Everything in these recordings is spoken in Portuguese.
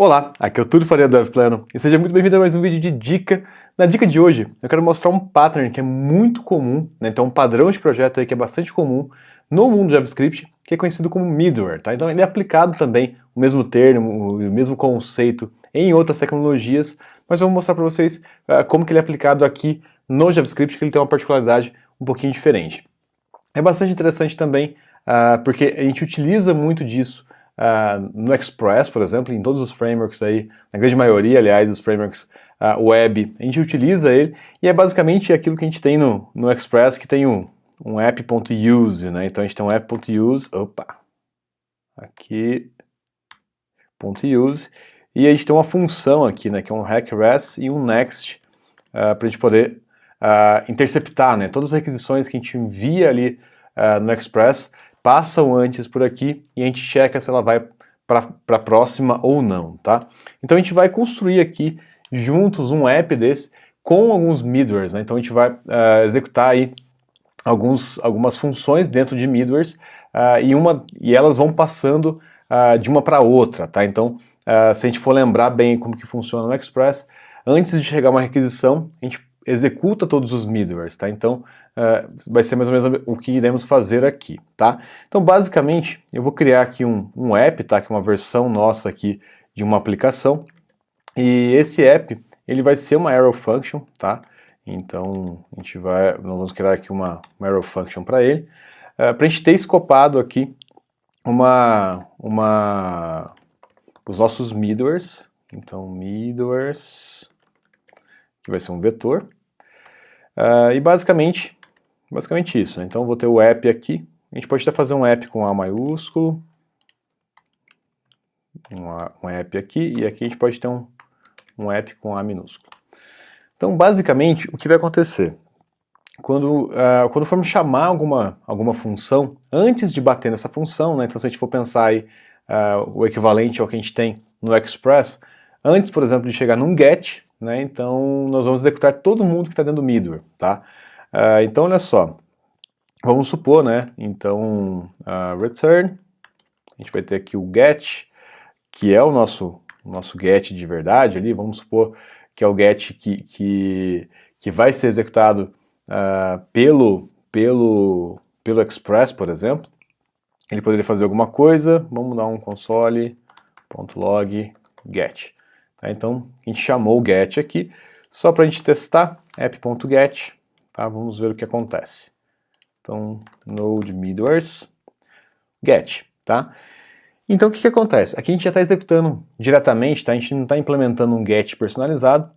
Olá, aqui é o Túlio Faria do DevPlano e seja muito bem-vindo a mais um vídeo de dica. Na dica de hoje, eu quero mostrar um pattern que é muito comum, né? Então um padrão de projeto aí que é bastante comum no mundo do JavaScript, que é conhecido como middleware, tá? Então ele é aplicado também, o mesmo termo, o mesmo conceito em outras tecnologias, mas eu vou mostrar para vocês como que ele é aplicado aqui no JavaScript, que ele tem uma particularidade um pouquinho diferente. É bastante interessante também, porque a gente utiliza muito disso no Express, por exemplo, em todos os frameworks aí, na grande maioria, aliás, dos frameworks web, a gente utiliza ele, e é basicamente aquilo que a gente tem no Express, que tem um app.use, né? Então a gente tem um app.use, aqui, .use, e a gente tem uma função aqui, né, que é um request e um next, para a gente poder interceptar, né, todas as requisições que a gente envia ali no Express, passam antes por aqui e a gente checa se ela vai para a próxima ou não, tá? Então a gente vai construir aqui juntos um app desse com alguns middlewares, né? Então a gente vai executar aí algumas funções dentro de middlewares e elas vão passando de uma para outra, tá? Então se a gente for lembrar bem como que funciona no Express, antes de chegar uma requisição, a gente executa todos os middlewares, tá? Então vai ser mais ou menos o que iremos fazer aqui, tá? Então basicamente eu vou criar aqui um app, tá? Que é uma versão nossa aqui de uma aplicação, e esse app ele vai ser uma arrow function, tá? Então nós vamos criar aqui uma arrow function para ele, para a gente ter escopado aqui os nossos middlewares. Então middlewares, que vai ser um vetor, e basicamente isso, né? Então eu vou ter o app aqui, a gente pode até fazer um app com A maiúsculo, um app aqui, e aqui a gente pode ter um app com A minúsculo. Então basicamente o que vai acontecer? Quando formos chamar alguma função, antes de bater nessa função, né? Então se a gente for pensar aí o equivalente ao que a gente tem no Express, antes, por exemplo, de chegar num get, né? Então nós vamos executar todo mundo que está dentro do middleware, tá? Então olha só, vamos supor, né? Então return, a gente vai ter aqui o get, que é o nosso get de verdade ali, vamos supor que é o get que vai ser executado pelo Express, por exemplo. Ele poderia fazer alguma coisa, vamos dar um console.log get. Tá? Então a gente chamou o get aqui, só para a gente testar, app.get, tá? Vamos ver o que acontece. Então node middlewares get, tá? Então o que acontece? Aqui a gente já está executando diretamente, tá? A gente não está implementando um get personalizado,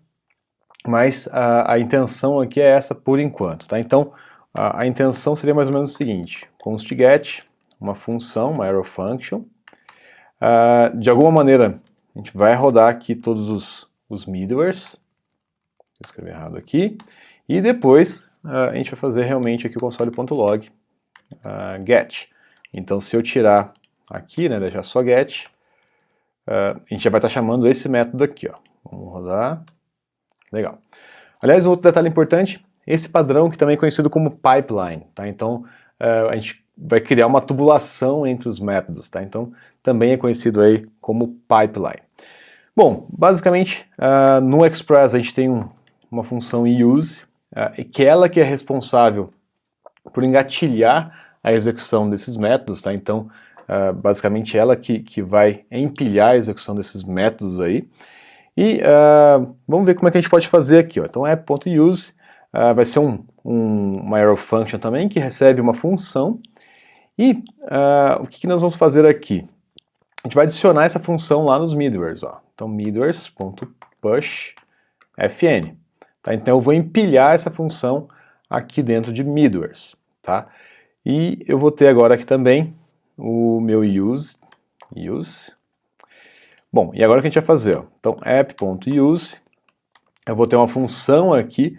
mas a intenção aqui é essa por enquanto, tá? Então a intenção seria mais ou menos o seguinte: const get, uma função, uma arrow function, de alguma maneira a gente vai rodar aqui todos os middlewares, vou escrever errado aqui, e depois a gente vai fazer realmente aqui o console.log get. Então se eu tirar aqui, né, deixar só get, a gente já vai estar chamando esse método aqui, ó. Vamos rodar. Legal. Aliás, um outro detalhe importante, esse padrão que também é conhecido como pipeline, tá? Então a gente vai criar uma tubulação entre os métodos, tá? Então também é conhecido aí como pipeline. Bom, basicamente no Express a gente tem uma função use, que ela que é responsável por engatilhar a execução desses métodos, tá? Então basicamente ela que vai empilhar a execução desses métodos aí. E vamos ver como é que a gente pode fazer aqui, ó. Então app.use vai ser uma arrow function também, que recebe uma função. E o que nós vamos fazer aqui? A gente vai adicionar essa função lá nos middlewares, ó. Então middlewares.push fn. Tá? Então eu vou empilhar essa função aqui dentro de middlewares, tá? E eu vou ter agora aqui também o meu use. Bom, e agora o que a gente vai fazer? Ó? Então app.use, eu vou ter uma função aqui,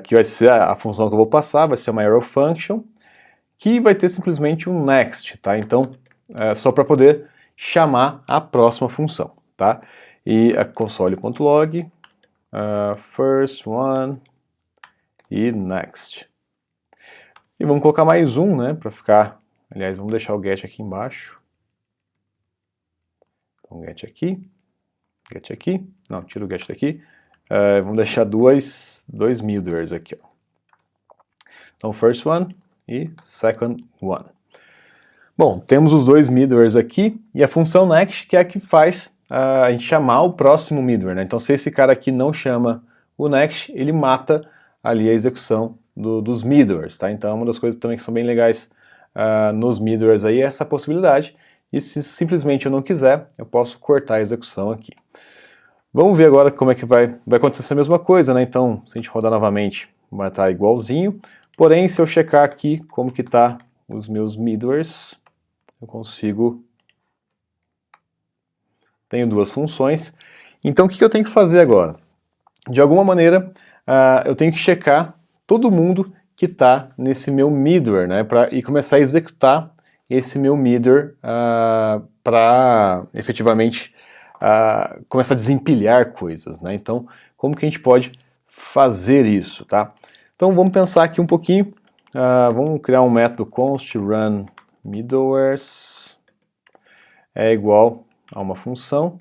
que vai ser a função que eu vou passar, vai ser uma arrow function, que vai ter simplesmente um next, tá? Então, só para poder chamar a próxima função, tá? E a console.log, first one e next. E vamos colocar mais um, né, para ficar, aliás, vamos deixar o get aqui embaixo. Então, get aqui, get aqui, não, tira o get daqui, vamos deixar dois middlewares aqui, ó. Então, first one e second one. Bom, temos os dois middlewares aqui, e a função next que é a que faz a gente chamar o próximo middleware, né? Então, se esse cara aqui não chama o next, ele mata ali a execução dos middlewares, tá? Então, uma das coisas também que são bem legais nos middlewares aí é essa possibilidade, e se simplesmente eu não quiser, eu posso cortar a execução aqui. Vamos ver agora como é que vai acontecer a mesma coisa, né? Então, se a gente rodar novamente, vai estar igualzinho, porém, se eu checar aqui como que tá os meus middlewares, eu consigo... Tenho duas funções. Então, o que eu tenho que fazer agora? De alguma maneira, eu tenho que checar todo mundo que está nesse meu middleware, né? E começar a executar esse meu middleware para efetivamente começar a desempilhar coisas, né? Então, como que a gente pode fazer isso, tá? Então, vamos pensar aqui um pouquinho. Vamos criar um método const run middlewares é igual a uma função.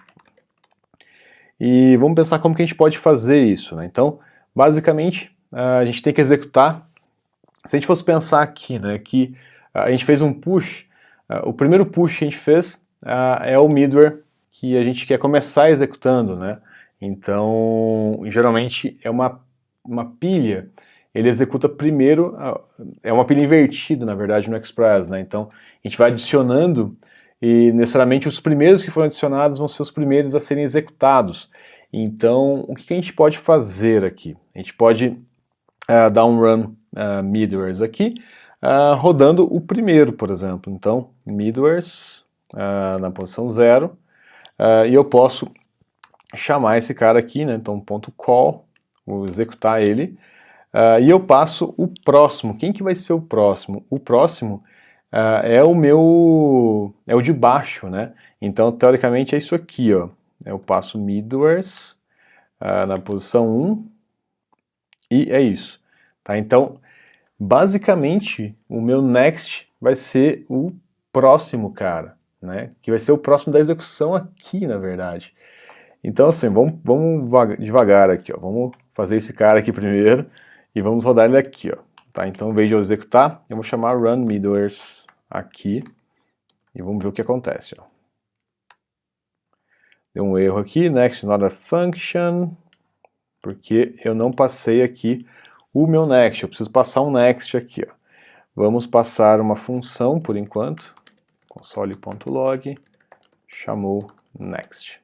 E vamos pensar como que a gente pode fazer isso, né? Então, basicamente, a gente tem que executar. Se a gente fosse pensar aqui, né, que a gente fez um push, o primeiro push que a gente fez é o middleware que a gente quer começar executando, né? Então, geralmente é uma pilha, ele executa primeiro, é uma pilha invertida, na verdade, no Express, né? Então, a gente vai adicionando e necessariamente os primeiros que foram adicionados vão ser os primeiros a serem executados. Então, o que a gente pode fazer aqui? A gente pode dar um run middlewares aqui, rodando o primeiro, por exemplo. Então, middlewares na posição 0, e eu posso chamar esse cara aqui, né? Então, .call, vou executar ele, e eu passo o próximo. Quem que vai ser o próximo? O próximo é o de baixo, né? Então, teoricamente, é isso aqui, ó. Eu passo middlewares na posição 1 e é isso. Tá? Então, basicamente, o meu next vai ser o próximo cara, né? Que vai ser o próximo da execução aqui, na verdade. Então, assim, vamos devagar aqui, ó. Vamos fazer esse cara aqui primeiro e vamos rodar ele aqui, ó. Tá? Então, em vez de eu executar, eu vou chamar run middlewares aqui e vamos ver o que acontece, ó. Deu um erro aqui, next not a function, porque eu não passei aqui o meu next, eu preciso passar um next aqui, ó. Vamos passar uma função por enquanto, console.log, chamou next.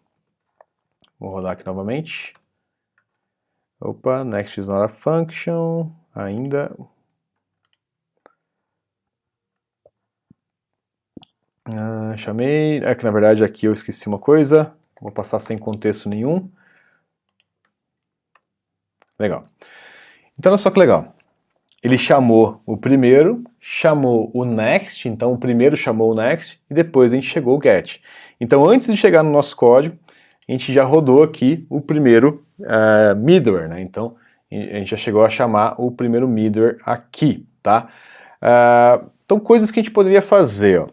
Vou rodar aqui novamente. Opa, next is not a function, ainda. Chamei, é que na verdade aqui eu esqueci uma coisa, vou passar sem contexto nenhum. Legal. Então olha só que legal. Ele chamou o primeiro, chamou o next, então o primeiro chamou o next, e depois a gente chegou o get. Então antes de chegar no nosso código, a gente já rodou aqui o primeiro middleware, né? Então a gente já chegou a chamar o primeiro middleware aqui, tá? Então coisas que a gente poderia fazer, ó.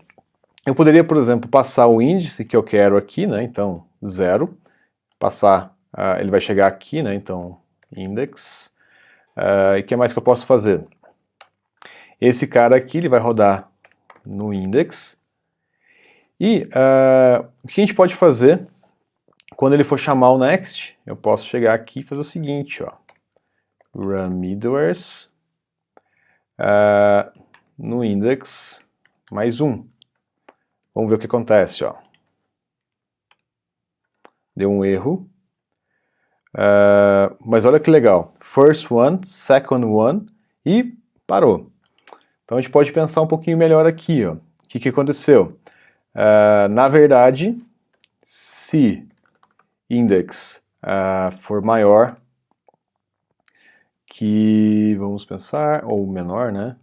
Eu poderia, por exemplo, passar o índice que eu quero aqui, né? Então 0, passar, ele vai chegar aqui, né? Então index. E o que mais que eu posso fazer? Esse cara aqui, ele vai rodar no index. E o que a gente pode fazer, quando ele for chamar o next, eu posso chegar aqui e fazer o seguinte, ó. Run middlewares no index mais 1. Vamos ver o que acontece, ó. Deu um erro. Mas olha que legal. First one, second one e parou. Então a gente pode pensar um pouquinho melhor aqui, ó. O que aconteceu? Na verdade, se index for maior que, vamos pensar, ou menor, né?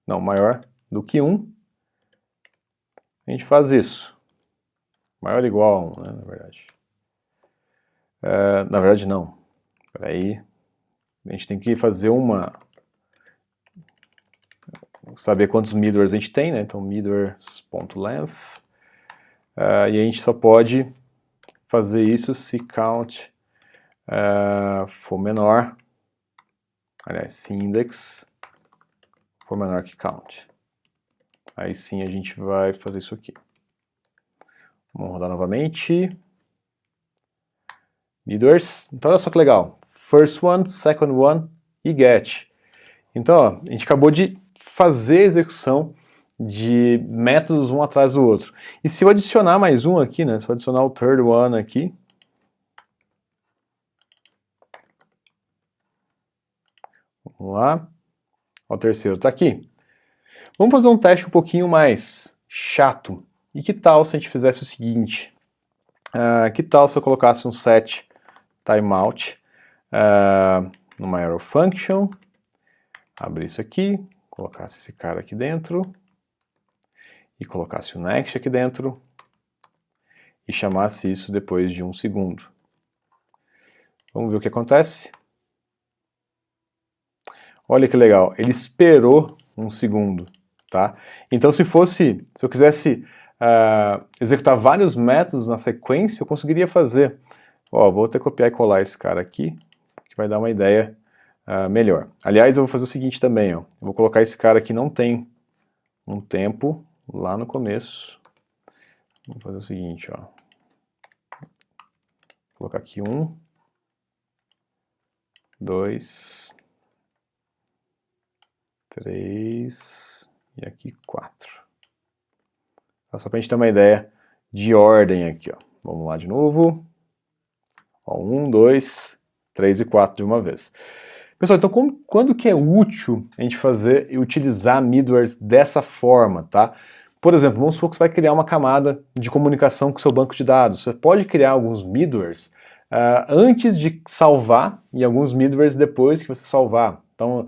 Não, maior do que 1, a gente faz isso. Maior ou igual a 1, né, na verdade. Na verdade, não. Espera aí. A gente tem que fazer saber quantos middlewares a gente tem, né? Então, middlewares.length. E a gente só pode fazer isso se count for menor, aliás, se index for menor que count. Aí sim a gente vai fazer isso aqui. Vamos rodar novamente. Midwords. Então olha só que legal. First one, second one e get. Então ó, a gente acabou de fazer a execução de métodos um atrás do outro. E se eu adicionar mais um aqui, né? Se eu adicionar o third one aqui. Vamos lá. O terceiro está aqui. Vamos fazer um teste um pouquinho mais chato. E que tal se a gente fizesse o seguinte? Que tal se eu colocasse um set timeout numa arrow function, abrir isso aqui, colocasse esse cara aqui dentro, e colocasse o next aqui dentro, e chamasse isso depois de 1 segundo. Vamos ver o que acontece? Olha que legal, ele esperou 1 segundo, tá? Então se eu quisesse executar vários métodos na sequência, eu conseguiria fazer. Ó, vou até copiar e colar esse cara aqui, que vai dar uma ideia melhor. Aliás, eu vou fazer o seguinte também, ó. Eu vou colocar esse cara que não tem um tempo lá no começo. Vou fazer o seguinte, ó. Vou colocar aqui 1, 2, 3 e aqui 4. Só para a gente ter uma ideia de ordem aqui, ó. Vamos lá de novo. Ó, 1, 2, 3 e 4 de uma vez. Pessoal, então quando que é útil a gente fazer e utilizar middlewares dessa forma, tá? Por exemplo, vamos supor que você vai criar uma camada de comunicação com o seu banco de dados. Você pode criar alguns middlewares antes de salvar e alguns middlewares depois que você salvar. Então,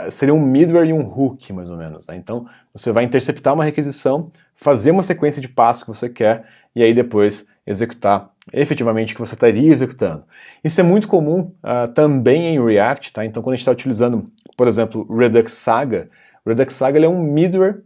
seria um middleware e um hook, mais ou menos. Né? Então, você vai interceptar uma requisição, fazer uma sequência de passos que você quer e aí depois executar efetivamente o que você estaria executando. Isso é muito comum também em React, tá? Então quando a gente está utilizando, por exemplo, Redux Saga, o Redux Saga ele é um middleware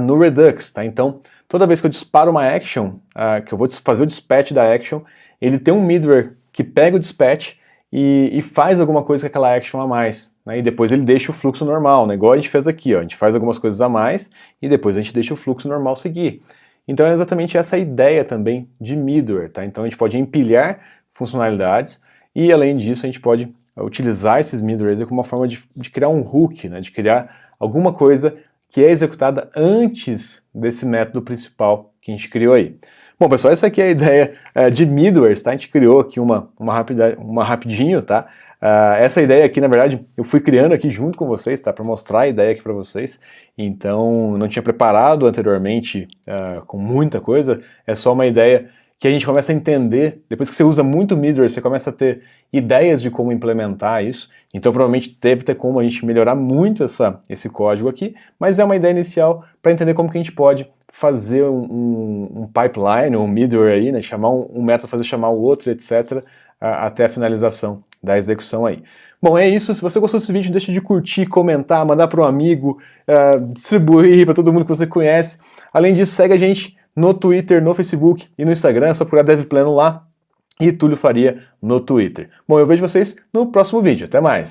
no Redux, tá? Então toda vez que eu disparo uma action, que eu vou fazer o dispatch da action, ele tem um middleware que pega o dispatch e faz alguma coisa com aquela action a mais, né? E depois ele deixa o fluxo normal, né? Igual a gente fez aqui, ó. A gente faz algumas coisas a mais e depois a gente deixa o fluxo normal seguir. Então é exatamente essa a ideia também de middleware, tá? Então a gente pode empilhar funcionalidades e além disso a gente pode utilizar esses middlewares como uma forma de criar um hook, né? De criar alguma coisa que é executada antes desse método principal que a gente criou aí. Bom, pessoal, essa aqui é a ideia de middlewares, tá? A gente criou aqui uma rapidinho, tá? Essa ideia aqui, na verdade, eu fui criando aqui junto com vocês, tá? Para mostrar a ideia aqui para vocês. Então, não tinha preparado anteriormente com muita coisa. É só uma ideia que a gente começa a entender. Depois que você usa muito middleware, você começa a ter ideias de como implementar isso. Então, provavelmente deve ter como a gente melhorar muito esse código aqui. Mas é uma ideia inicial para entender como que a gente pode fazer um pipeline, um middleware aí, né? Chamar um método, fazer chamar o outro, etc. Até a finalização da execução aí. Bom, é isso. Se você gostou desse vídeo, deixa de curtir, comentar, mandar para um amigo, distribuir para todo mundo que você conhece. Além disso, segue a gente no Twitter, no Facebook e no Instagram. É só procurar DevPlano lá e Túlio Faria no Twitter. Bom, eu vejo vocês no próximo vídeo. Até mais!